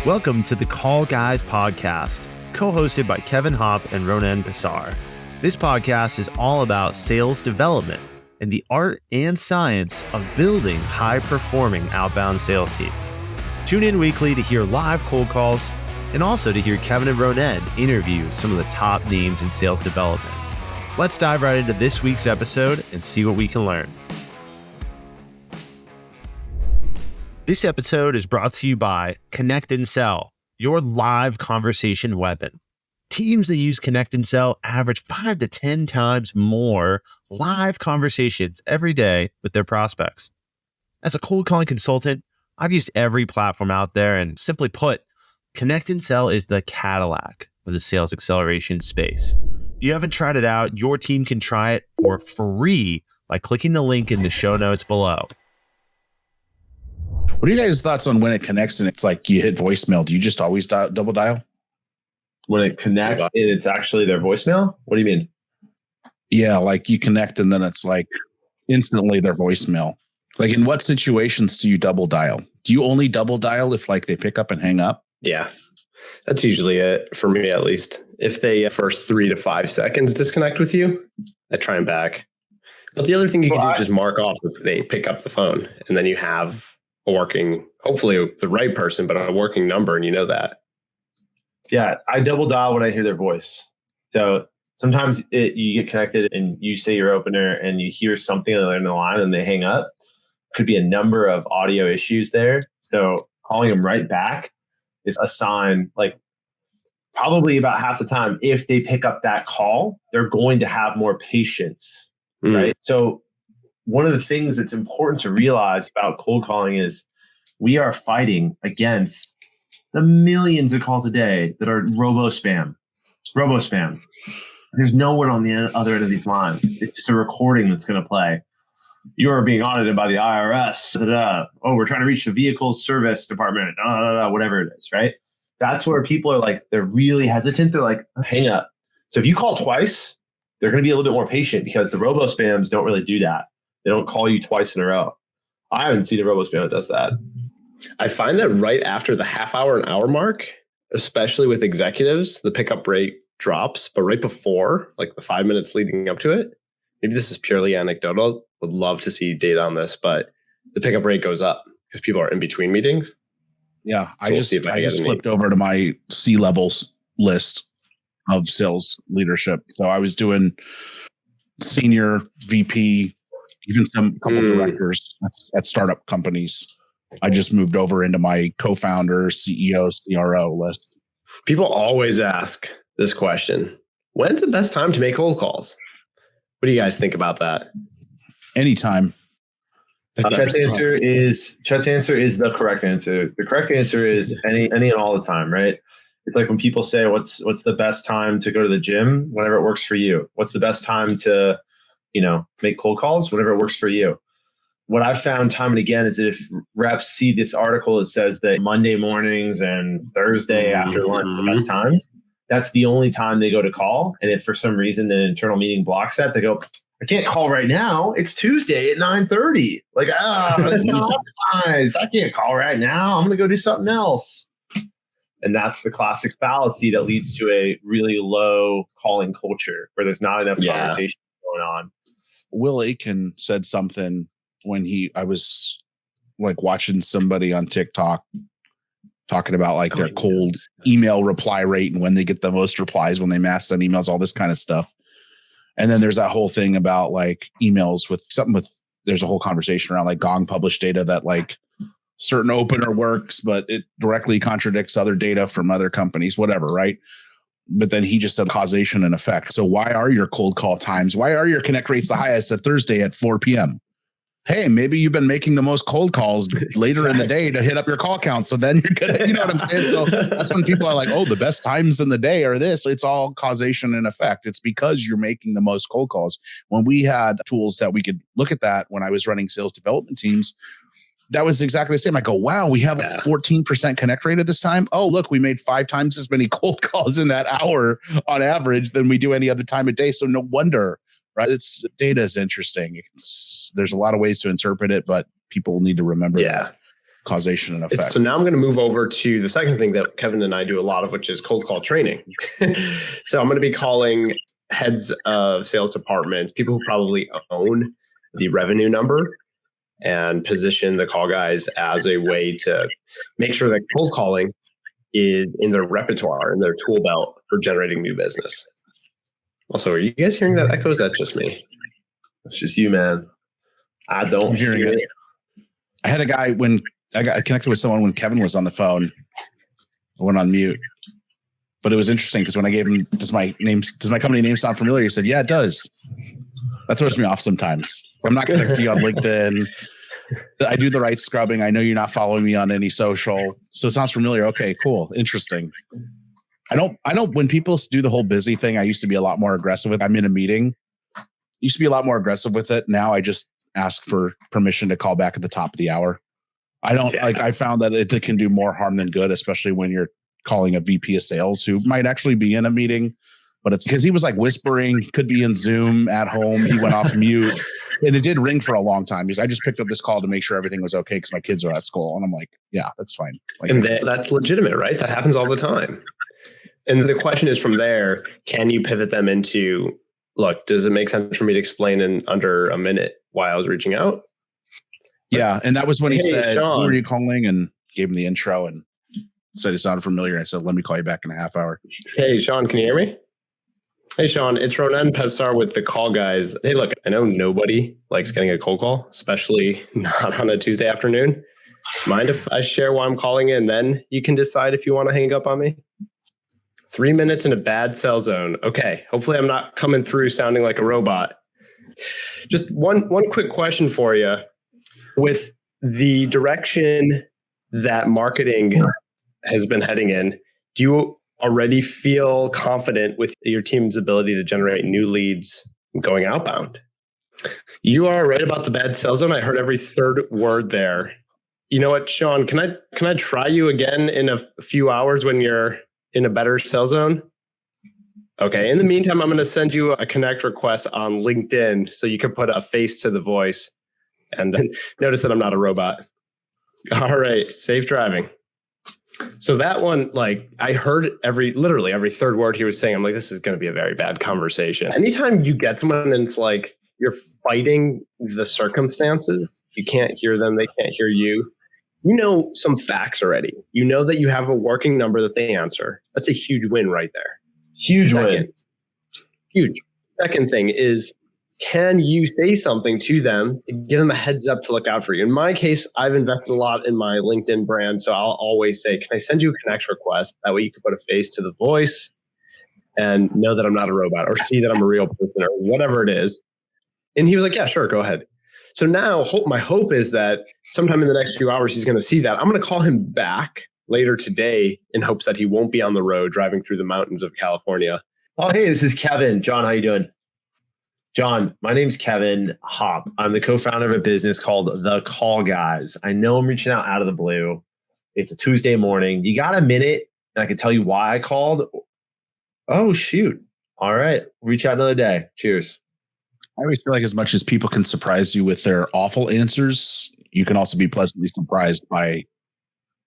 Welcome to the Call Guys podcast, co-hosted by Kevin Hopp and Ronen. This podcast is all about sales development and the art and science of building high-performing outbound sales teams. Tune in weekly to hear live cold calls and also to hear Kevin and Ronen interview some of the top names in sales development. Let's dive right into this week's episode and see what we can learn. This episode is brought to you by Connect and Sell, your live conversation weapon. Teams that use Connect and Sell average 5 to 10 times more live conversations every day with their prospects. As a cold calling consultant, I've used every platform out there, and simply put, Connect and Sell is the Cadillac of the sales acceleration space. If you haven't tried it out, your team can try it for free by clicking the link in the show notes below. What are you guys' thoughts on when it connects and it's like you hit voicemail? Do you just always double dial? When it connects and it's actually their voicemail? What do you mean? Yeah, like you connect and then it's like instantly their voicemail. Like in what situations do you double dial? Do you only double dial if like they pick up and hang up? Yeah, that's usually it for me, at least. If they first 3 to 5 seconds disconnect with you, I try them back. But the other thing you can do is just mark off that they pick up the phone, and then you have a working, hopefully the right person, but a working number, and you know that. Yeah, I double dial when I hear their voice. So sometimes you get connected and you say your opener and you hear something on the end of the line and they hang up. Could be a number of audio issues there. So calling them right back is a sign, like probably about half the time, if they pick up that call, they're going to have more patience, right? So one of the things that's important to realize about cold calling is we are fighting against the millions of calls a day that are robo-spam. There's no one on the other end of these lines. It's just a recording that's going to play. You're being audited by the IRS. Oh, we're trying to reach the vehicle service department. Whatever it is, right? That's where people are like, they're really hesitant. They're like, hang up. So if you call twice, they're going to be a little bit more patient because the robo-spams don't really do that. They don't call you twice in a row. I haven't seen a robo-spam that does that. I find that right after the half hour and hour mark, especially with executives, the pickup rate drops. But right before, like the 5 minutes leading up to it, maybe this is purely anecdotal. Would love to see data on this, but the pickup rate goes up because people are in between meetings. Yeah, so I just flipped over to my C-levels list of sales leadership. So I was doing senior VP, even some couple directors at startup companies. I just moved over into my co-founder, CEO, CRO list. People always ask this question: when's the best time to make cold calls? What do you guys think about that? Anytime. Chet's answer is the correct answer. The correct answer is any and all the time, right? It's like when people say, what's the best time to go to the gym? Whenever it works for you. What's the best time to, make cold calls? Whenever it works for you. What I've found time and again is that if reps see this article that says that Monday mornings and Thursday after lunch are the best times, that's the only time they go to call. And if for some reason an internal meeting blocks that, they go, I can't call right now. It's Tuesday at 9:30. Like, it's not optimized. I can't call right now. I'm going to go do something else. And that's the classic fallacy that leads to a really low calling culture where there's not enough conversation going on. Will Aiken said something when I was like watching somebody on TikTok talking about like their cold email reply rate and when they get the most replies, when they mass send emails, all this kind of stuff. And then there's that whole thing about like emails there's a whole conversation around like Gong published data that like certain opener works, but it directly contradicts other data from other companies, whatever, right? But then he just said causation and effect. So why are your cold call times? Why are your connect rates the highest at Thursday at 4 p.m.? Hey, maybe you've been making the most cold calls later in the day to hit up your call count. So then you're going to, you know what I'm saying? So that's when people are like, oh, the best times in the day are this. It's all causation and effect. It's because you're making the most cold calls. When we had tools that we could look at that when I was running sales development teams, that was exactly the same. I go, wow, we have a 14% connect rate at this time. Oh, look, we made 5 times as many cold calls in that hour on average than we do any other time of day. So no wonder, right? Data is interesting. There's a lot of ways to interpret it, but people need to remember that causation and effect. So now I'm going to move over to the second thing that Kevin and I do a lot of, which is cold call training. So I'm going to be calling heads of sales departments, people who probably own the revenue number, and position the call guys as a way to make sure that cold calling is in their repertoire, in their tool belt for generating new business. Also, are you guys hearing that echo? Is that just me? It's just you, man. I don't hear it. I had a guy when I got connected with someone when Kevin was on the phone. I went on mute, but it was interesting because when I gave him, does my company name sound familiar? He said, yeah, it does. That throws me off sometimes. I'm not connected to you on LinkedIn. I do the right scrubbing. I know you're not following me on any social. So it sounds familiar. Okay, cool. Interesting. I don't, when people do the whole busy thing, I used to be a lot more aggressive with. I'm in a meeting. Used to be a lot more aggressive with it. Now I just ask for permission to call back at the top of the hour. I found that it can do more harm than good, especially when you're calling a VP of sales who might actually be in a meeting, but it's because he was like whispering, could be in Zoom at home. He went off mute and it did ring for a long time because I just picked up this call to make sure everything was okay because my kids are at school. And I'm like, yeah, that's fine. Like, and that's legitimate, right? That happens all the time. And the question is from there, can you pivot them into, look, does it make sense for me to explain in under a minute why I was reaching out? Yeah. And that was when he said, Sean, who are you calling? And gave him the intro and said it sounded familiar. I said, let me call you back in a half hour. Hey, Sean, can you hear me? Hey, Sean, it's Ronen Pesar with the call guys. Hey, look, I know nobody likes getting a cold call, especially not on a Tuesday afternoon. Mind if I share why I'm calling in? Then you can decide if you want to hang up on me. 3 minutes in a bad cell zone. Okay. Hopefully I'm not coming through sounding like a robot. Just one quick question for you. With the direction that marketing has been heading in, do you already feel confident with your team's ability to generate new leads going outbound? You are right about the bad cell zone. I heard every third word there. You know what, Sean, can I try you again in a few hours when you're in a better cell zone? Okay. In the meantime, I'm going to send you a connect request on LinkedIn so you can put a face to the voice and notice that I'm not a robot. All right. Safe driving. So that one, like I heard literally every third word he was saying. I'm like, this is going to be a very bad conversation. Anytime you get someone and it's like you're fighting the circumstances, you can't hear them. They can't hear you. You know some facts already. You know that you have a working number that they answer. That's a huge win right there. Huge win. Huge. Second thing is, can you say something to them and give them a heads up to look out for you? In my case, I've invested a lot in my LinkedIn brand. So I'll always say, can I send you a connect request? That way you can put a face to the voice and know that I'm not a robot or see that I'm a real person or whatever it is. And he was like, yeah, sure, go ahead. So now my hope is that sometime in the next few hours, he's going to see that. I'm going to call him back later today in hopes that he won't be on the road driving through the mountains of California. Oh, hey, this is Kevin. John, how you doing? John, my name's Kevin Hopp. I'm the co-founder of a business called The Call Guys. I know I'm reaching out of the blue. It's a Tuesday morning. You got a minute and I can tell you why I called? Oh, shoot. All right. Reach out another day. Cheers. I always feel like as much as people can surprise you with their awful answers, you can also be pleasantly surprised by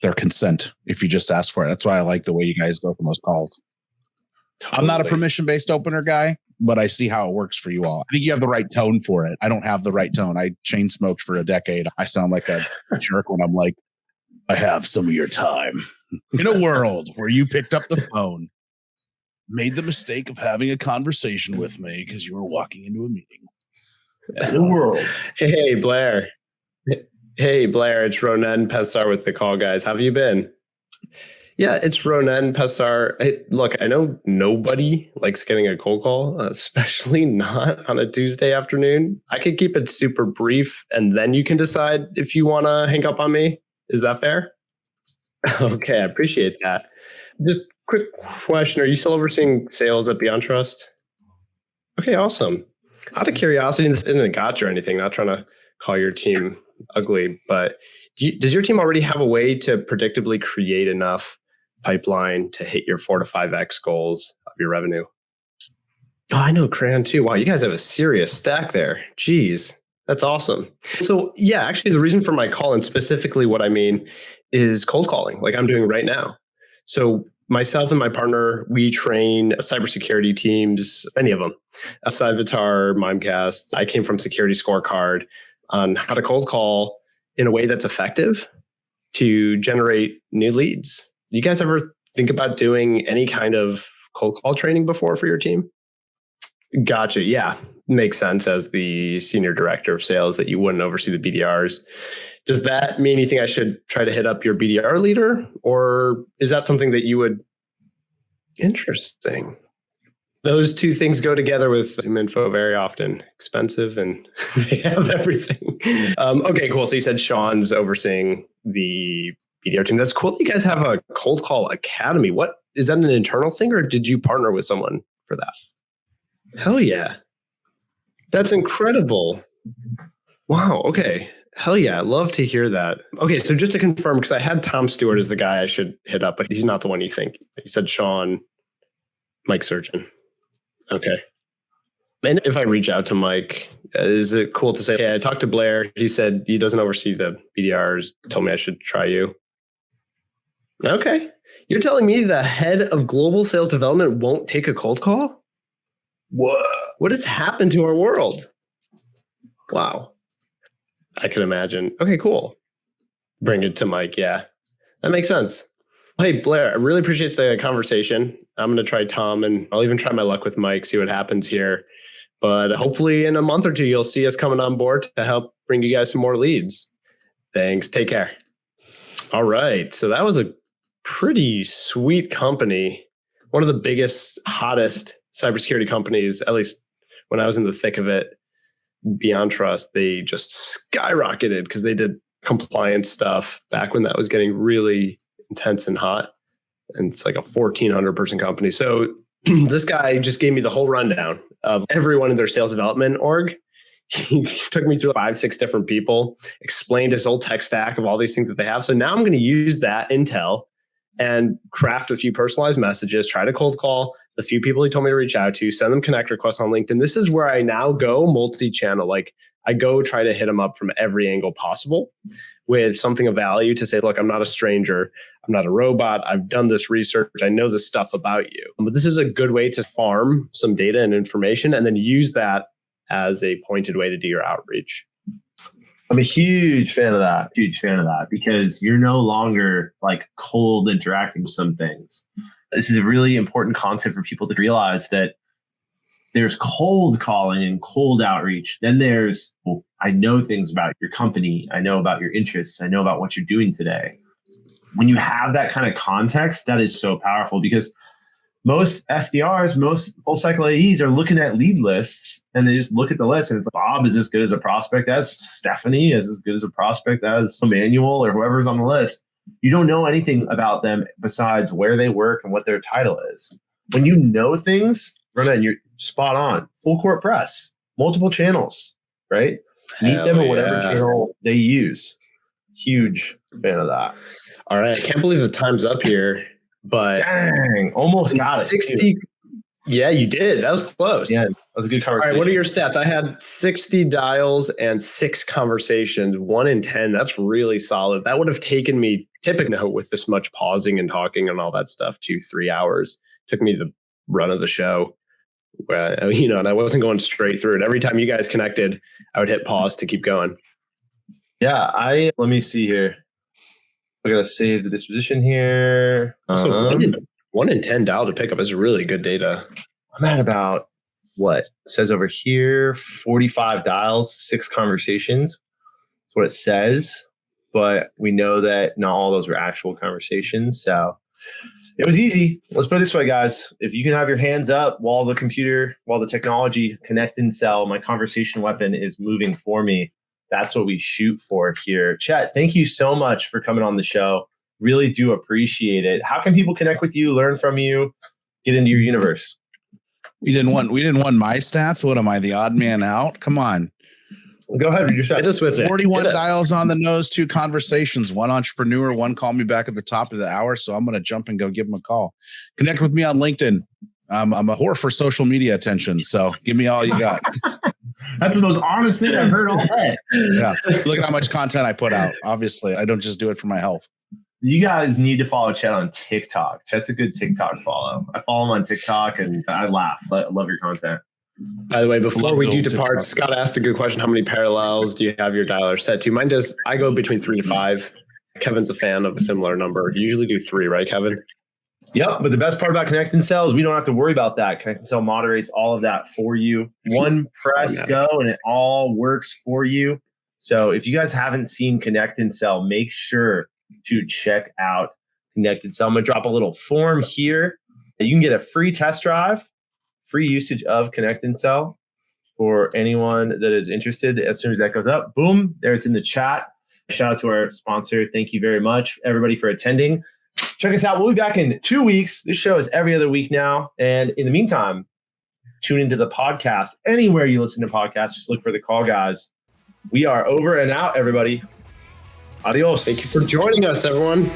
their consent if you just ask for it. That's why I like the way you guys open those calls. Totally. I'm not a permission-based opener guy, but I see how it works for you all. I think you have the right tone for it. I don't have the right tone. I chain smoked for a decade. I sound like a jerk when I'm like, I have some of your time. In a world where you picked up the phone, made the mistake of having a conversation with me because you were walking into a meeting. In a world. Hey, Blair. Hey, Blair, it's Ronen Pesar with the Call Guys. How have you been? Yeah, it's Ronen Pesar. Hey, look, I know nobody likes getting a cold call, especially not on a Tuesday afternoon. I could keep it super brief, and then you can decide if you want to hang up on me. Is that fair? Okay, I appreciate that. Just quick question. Are you still overseeing sales at Beyond Trust? Okay, awesome. Out of curiosity, this isn't a gotcha or anything, not trying to call your team ugly, but does your team already have a way to predictably create enough pipeline to hit your 4 to 5x goals of your revenue? Oh, I know Crayon too. Wow, you guys have a serious stack there. Jeez. That's awesome. So yeah, actually the reason for my call and specifically what I mean is cold calling, like I'm doing right now. So myself and my partner, we train cybersecurity teams, many of them, Cyvatar, Mimecast. I came from Security Scorecard on how to cold call in a way that's effective to generate new leads. You guys ever think about doing any kind of cold call training before for your team? Gotcha. Yeah. Makes sense as the senior director of sales that you wouldn't oversee the BDRs. Does that mean you think I should try to hit up your BDR leader, or is that something that you would? Interesting. Those two things go together with ZoomInfo very often. Expensive and they have everything. Okay, cool. So you said Sean's overseeing the BDR team. That's cool that you guys have a cold call academy. What is that, an internal thing, or did you partner with someone for that? Hell yeah. That's incredible. Wow. Okay. Hell yeah. Love to hear that. Okay. So just to confirm, because I had Tom Stewart as the guy I should hit up, but he's not the one you think. You said Sean, Mike Surgeon. Okay. And if I reach out to Mike, is it cool to say, hey, I talked to Blair. He said he doesn't oversee the BDRs, told me I should try you. Okay. You're telling me the head of global sales development won't take a cold call? What has happened to our world? Wow. I can imagine. Okay, cool. Bring it to Mike. Yeah, that makes sense. Hey, Blair, I really appreciate the conversation. I'm going to try Tom, and I'll even try my luck with Mike, see what happens here. But hopefully in a month or two, you'll see us coming on board to help bring you guys some more leads. Thanks. Take care. All right. So that was a pretty sweet company. One of the biggest, hottest cybersecurity companies, at least when I was in the thick of it. Beyond Trust, they just skyrocketed because they did compliance stuff back when that was getting really intense and hot. And it's like a 1,400 person company. So this guy just gave me the whole rundown of everyone in their sales development org. He took me through 5-6 different people, explained his whole tech stack of all these things that they have. So now I'm going to use that intel and craft a few personalized messages, try to cold call the few people he told me to reach out to, send them connect requests on LinkedIn. This is where I now go multi-channel. Like I go try to hit them up from every angle possible with something of value to say, look, I'm not a stranger. I'm not a robot. I've done this research. I know this stuff about you. But this is a good way to farm some data and information and then use that as a pointed way to do your outreach. I'm a huge fan of that. Because you're no longer like cold interacting with some things. This is a really important concept for people to realize that there's cold calling and cold outreach. Then there's, well, I know things about your company. I know about your interests. I know about what you're doing today. When you have that kind of context, that is so powerful because most SDRs, most full cycle AEs are looking at lead lists and they just look at the list and it's like, Bob is as good as a prospect as Stephanie, is as good as a prospect as Emmanuel or whoever's on the list. You don't know anything about them besides where they work and what their title is. When you know things, Ronen, you're spot on. Full court press, multiple channels, right? Meet them in whatever channel they use. Huge fan of that. All right. I can't believe the time's up here, but dang, almost got it. 60. Yeah, you did. That was close. Yeah, that was a good conversation. All right, what are your stats? I had 60 dials and 6 conversations, 1 in 10. That's really solid. That would have taken me, typically with this much pausing and talking and all that stuff, 2-3 hours. Took me the run of the show. And I wasn't going straight through it. Every time you guys connected, I would hit pause to keep going. Yeah, let me see here. I gotta save the disposition here. So 1 in 10 dial to pick up is really good data. I'm at about what it says over here, 45 dials, 6 conversations. That's what it says. But we know that not all those were actual conversations. So it was easy. Let's put it this way, guys. If you can have your hands up while the technology connect and sell, my conversation weapon is moving for me. That's what we shoot for here. Chet, thank you so much for coming on the show. Really do appreciate it. How can people connect with you, learn from you, get into your universe? We didn't want my stats. What am I, the odd man out? Come on. Go ahead. Hit us with it. 41 dials on the nose, 2 conversations, 1 entrepreneur, 1 call me back at the top of the hour. So I'm going to jump and go give him a call. Connect with me on LinkedIn. I'm a whore for social media attention. So give me all you got. That's the most honest thing I've heard all day. Yeah. Look at how much content I put out. Obviously, I don't just do it for my health. You guys need to follow Chet on TikTok. Chet's a good TikTok follow. I follow him on TikTok and I laugh. I love your content. By the way, before we do depart, Scott asked a good question. How many parallels do you have your dialer set to? Mine does. I go between 3 to 5. Kevin's a fan of a similar number. You usually do 3, right, Kevin? Yep. But the best part about Connect and Sell is we don't have to worry about that. Connect and Sell moderates all of that for you. One press go and it all works for you. So if you guys haven't seen Connect and Sell, make sure to check out Connect and Sell. I'm going to drop a little form here. You can get a free test drive, free usage of Connect and Sell for anyone that is interested. As soon as that goes up, boom, there it's in the chat. Shout out to our sponsor. Thank you very much, everybody, for attending. Check us out. We'll be back in 2 weeks. This show is every other week now. And in the meantime, tune into the podcast. Anywhere you listen to podcasts, just look for The Call Guys. We are over and out, everybody. Adios. Thank you for joining us, everyone.